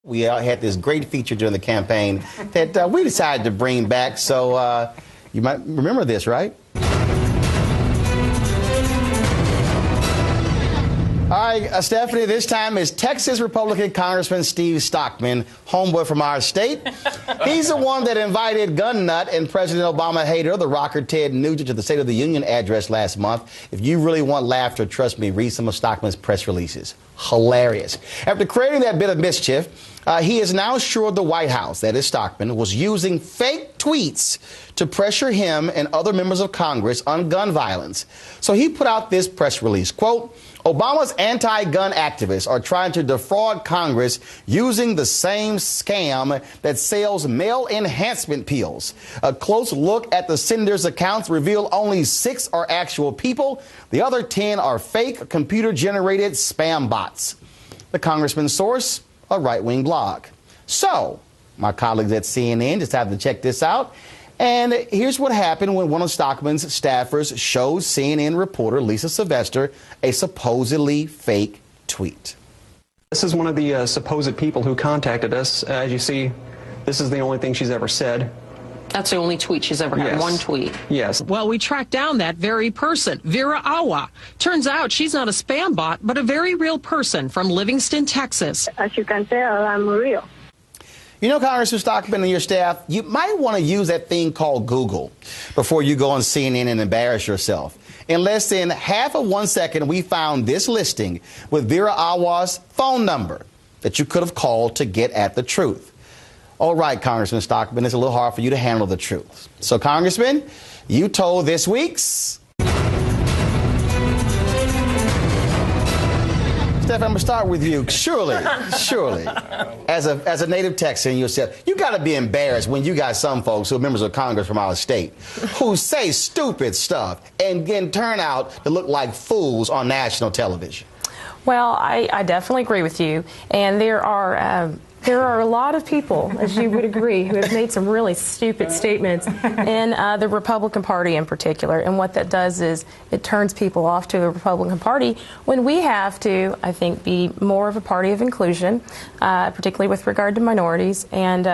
We had this great feature during the campaign that we decided to bring back. So you might remember this, right? All right, Stephanie, this time is Texas Republican Congressman Steve Stockman, homeboy from our state. He's the one that invited gun nut and President Obama hater, the rocker Ted Nugent, to the State of the Union address last month. If you really want laughter, trust me, read some of Stockman's press releases. Hilarious. After creating that bit of mischief, he is now sure the White House, that is Stockman, was using fake tweets to pressure him and other members of Congress on gun violence. So he put out this press release, quote, Obama's anti-gun activists are trying to defraud Congress using the same scam that sells male enhancement pills. A close look at the senators' accounts reveal only 6 are actual people. The other 10 are fake computer-generated spam bots. The congressman's source, a right-wing blog. So, my colleagues at CNN decided to check this out. And here's what happened when one of Stockman's staffers showed CNN reporter Lisa Sylvester a supposedly fake tweet. This is one of the supposed people who contacted us. As you see, this is the only thing she's ever said. That's the only tweet she's ever had, Yes. one tweet. Yes. Well, we tracked down that very person, Vera Awa. Turns out she's not a spam bot, but a very real person from Livingston, Texas. As you can tell, I'm real. You know, Congressman Stockman and your staff, you might want to use that thing called Google before you go on CNN and embarrass yourself. In less than half of 1 second, we found this listing with Vera Awa's phone number that you could have called to get at the truth. All right, Congressman Stockman, it's a little hard for you to handle the truth. So, Congressman, you told this week's... Steph, I'm going to start with you. Surely, as a native Texan yourself, you got to be embarrassed when you got some folks who are members of Congress from our state who say stupid stuff and then turn out to look like fools on national television. Well, I definitely agree with you. And there are a lot of people, as you would agree, who have made some really stupid statements in the Republican Party in particular. And what that does is it turns people off to the Republican Party when we have to, I think, be more of a party of inclusion, particularly with regard to minorities, and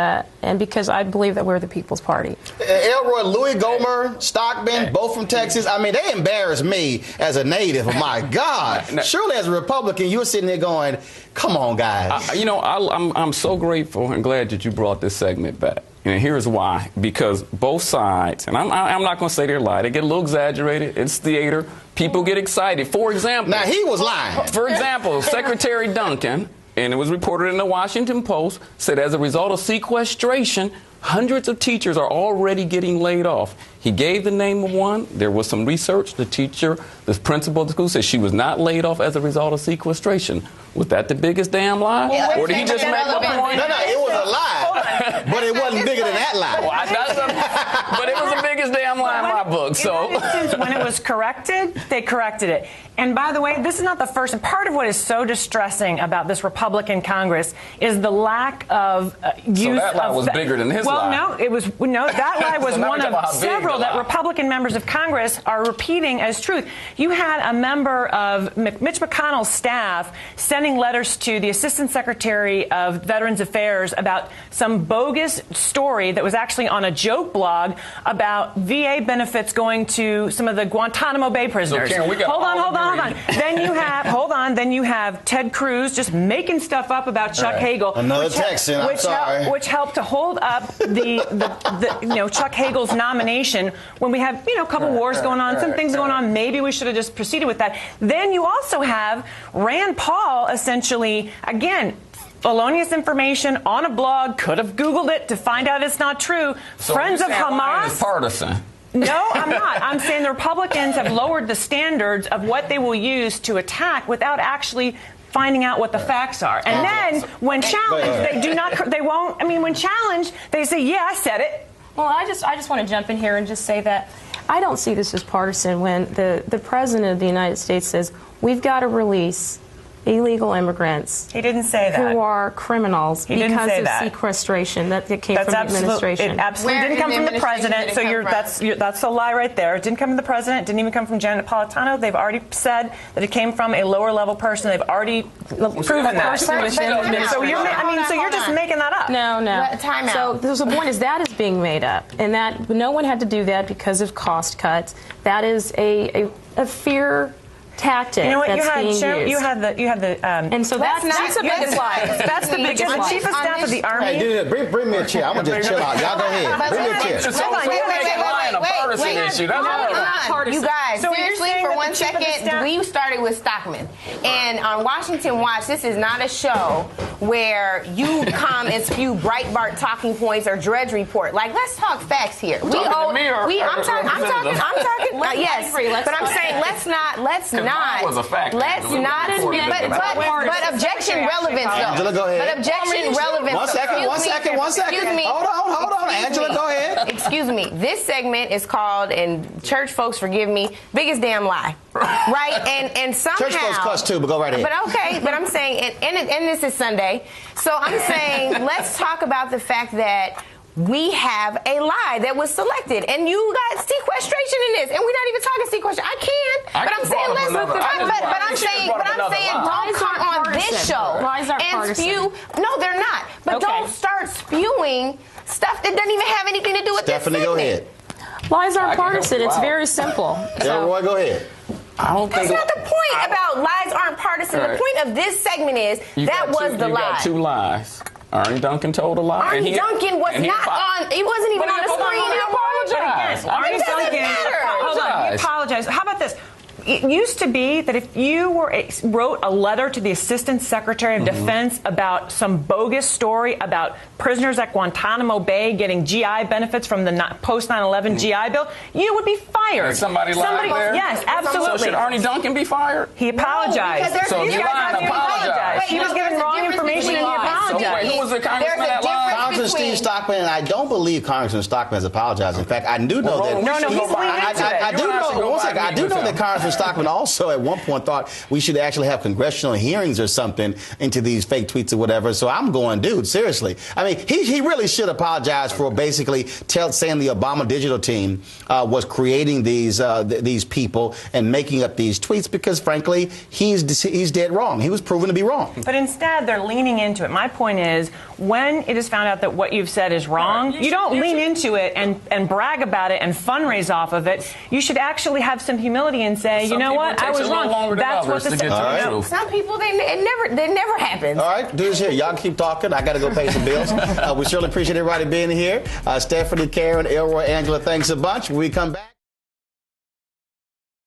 because I believe that we're the people's party. Elroy, Louis Gohmert, Stockman, both from Texas. I mean, they embarrass me as a native. My God. Surely as a Republican, you're sitting there going, come on, guys. I'm so grateful and glad that you brought this segment back. And here's why. Because both sides, and I'm not going to say they're lying, they get a little exaggerated. It's theater. People get excited. For example. Now, he was lying. For example, Secretary Duncan, and it was reported in the Washington Post, said as a result of sequestration, hundreds of teachers are already getting laid off. He gave the name of one. There was some research. The teacher, the principal of the school, said she was not laid off as a result of sequestration. Was that the biggest damn lie? Yeah, or did he just make a point? No, it was a lie. But it wasn't bigger than that lie. But it was the biggest damn lie in my book. So In that instance, when it was corrected, they corrected it. And by the way, this is not the first. And part of what is so distressing about this Republican Congress is the lack of use. So that lie was bigger than his lie. Well, no, that lie was So now one we're talking of about how big several the that lie. Republican members of Congress are repeating as truth. You had a member of Mitch McConnell's staff sending letters to the Assistant Secretary of Veterans Affairs about some bogus story that was actually on a joke blog about VA benefits going to some of the Guantanamo Bay prisoners. So, Karen, we got hold on. Then you have Ted Cruz just making stuff up about Chuck Hagel. Another Texan, I'm sorry. Which helped to hold up the Chuck Hagel's nomination when we have a couple wars going on, some things going on. Maybe we should have just proceeded with that. Then you also have Rand Paul essentially, again, felonious information on a blog, could have Googled it to find out it's not true. So Friends of Hamas. Is partisan. No, I'm not. I'm saying the Republicans have lowered the standards of what they will use to attack without actually finding out what the facts are. And then when challenged, when challenged, they say, yeah, I said it. Well, I just want to jump in here and just say that I don't see this as partisan when the President of the United States says we've got to release illegal immigrants. He didn't say that. Who are criminals He didn't because say of that. sequestration that came from the administration. It absolutely didn't come from the president. So that's a lie right there. It didn't come from the president. It didn't even come from Janet Napolitano. They've already said that it came from a lower level person. They've already proven that. Person within the administration. So you're just making that up. No. Time out. So the point is that is being made up, and that no one had to do that because of cost cuts. That is a fear tactic. You know what? That's You had the and so that's the biggest lie. That's the biggest lie. The chief of staff of the army. Hey, dude, bring me a chair. I'm gonna just chill out. Y'all go ahead. Bring me a chair. You guys, So seriously, for 1 second, we started with Stockman. And on Washington Watch, this is not a show where you come and spew Breitbart talking points or Drudge Report. Like, let's talk facts here. I'm talking. Yes, but I'm saying let's not admit. But objection relevance, though. Angela, go ahead. But objection relevance. 1 second. 1 second. 1 second. Excuse me. Hold on. Angela, go ahead. Excuse me. This segment is called, and church folks forgive me, biggest damn lie. Right? And somehow. Church folks cuss too, but go right ahead. But okay, but I'm saying, and this is Sunday, so I'm saying let's talk about the fact that we have a lie that was selected, and you got sequestration in this, and we're not even talking sequestration. I can, but I'm saying don't come on this show and spew. No, they're not. But don't start spewing stuff that doesn't even have anything to do with Stephanie, this segment. go ahead. Lies aren't partisan. It's very simple. Roy, go ahead. I don't That's think not the point about lies aren't partisan. Right. The point of this segment is that was the you lie. got two lies. Arnie Duncan told a lie. Arnie Duncan was not on. He wasn't even on the screen. Arnie Duncan. Hold on. He apologized. How about this? It used to be that if you wrote a letter to the Assistant Secretary of Defense about some bogus story about prisoners at Guantanamo Bay getting GI benefits from the post 9/11 GI Bill, you would be fired. And somebody lied there? Yes, absolutely. So should Arnie Duncan be fired? He apologized. So he lied and apologized. He was given wrong information and he apologized. So wait, who was the congressman that lied? Congressman Steve Stockman, and I don't believe Congressman Stockman has apologized. In fact, I do know that. No, he's leaning into it. I do know that Congressman Stockman also at one point thought we should actually have congressional hearings or something into these fake tweets or whatever. So I'm going, dude, seriously. I mean, he really should apologize for basically saying the Obama digital team was creating these people and making up these tweets because, frankly, he's dead wrong. He was proven to be wrong. But instead, they're leaning into it. My point is, when it is found out that what you've said is wrong, you don't lean into it and brag about it and fundraise off of it. You should actually have some humility and say, you know what, I was wrong. That's what the Some people, it never happens. All right, do this here. Y'all keep talking. I got to go pay some bills. We certainly appreciate everybody being here. Stephanie, Karen, Elroy, Angela, thanks a bunch. When we come back.